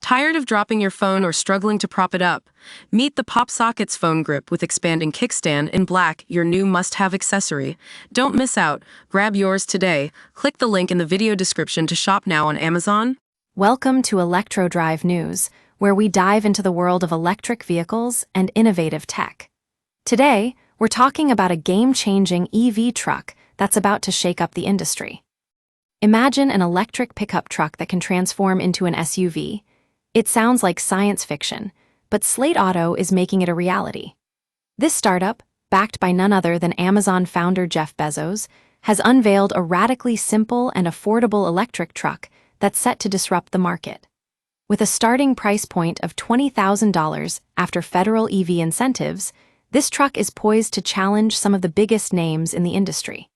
Tired of dropping your phone or struggling to prop it up? Meet the Pop Sockets phone grip with expanding kickstand in black, your new must-have accessory. Don't miss out. Grab yours today. Click the link in the video description to shop now on Amazon. Welcome to Electro Drive News, where we dive into the world of electric vehicles and innovative tech. Today, we're talking about a game-changing EV truck that's about to shake up the industry. Imagine an electric pickup truck that can transform into an SUV. It sounds like science fiction, but Slate Auto is making it a reality. This startup, backed by none other than Amazon founder Jeff Bezos, has unveiled a radically simple and affordable electric truck that's set to disrupt the market. With a starting price point of $20,000 after federal EV incentives, this truck is poised to challenge some of the biggest names in the industry.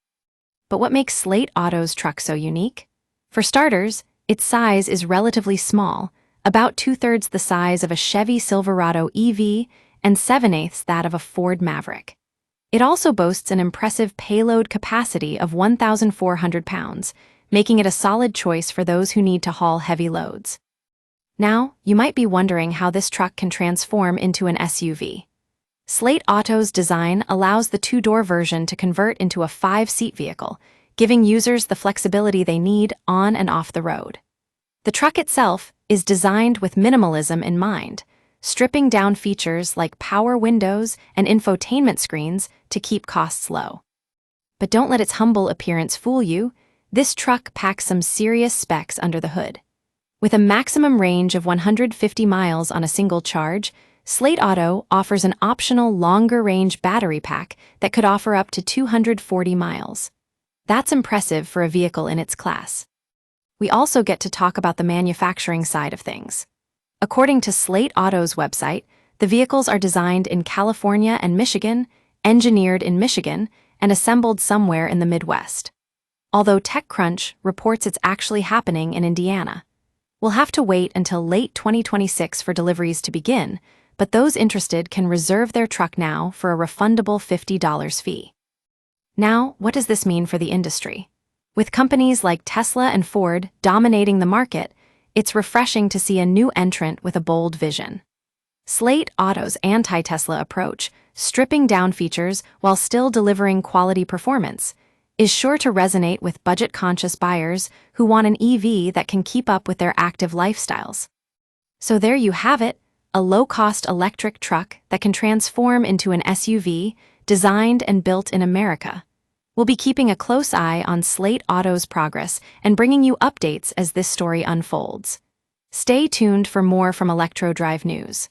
But what makes Slate Auto's truck so unique? For starters, its size is relatively small, about 2/3 the size of a Chevy Silverado EV and 7/8 that of a Ford Maverick. It also boasts an impressive payload capacity of 1,400 pounds, making it a solid choice for those who need to haul heavy loads. Now, you might be wondering how this truck can transform into an SUV. Slate Auto's design allows the two-door version to convert into a 5-seat vehicle, giving users the flexibility they need on and off the road. The truck itself is designed with minimalism in mind, stripping down features like power windows and infotainment screens to keep costs low. But don't let its humble appearance fool you. This truck packs some serious specs under the hood. With a maximum range of 150 miles on a single charge, Slate Auto offers an optional longer-range battery pack that could offer up to 240 miles. That's impressive for a vehicle in its class. We also get to talk about the manufacturing side of things. According to Slate Auto's website, the vehicles are designed in California and Michigan, engineered in Michigan, and assembled somewhere in the Midwest. Although TechCrunch reports it's actually happening in Indiana. We'll have to wait until late 2026 for deliveries to begin, but those interested can reserve their truck now for a refundable $50 fee. Now, what does this mean for the industry? With companies like Tesla and Ford dominating the market, it's refreshing to see a new entrant with a bold vision. Slate Auto's anti-Tesla approach, stripping down features while still delivering quality performance, is sure to resonate with budget-conscious buyers who want an EV that can keep up with their active lifestyles. So there you have it, a low-cost electric truck that can transform into an SUV designed and built in America. We'll be keeping a close eye on Slate Auto's progress and bringing you updates as this story unfolds. Stay tuned for more from Electro Drive News.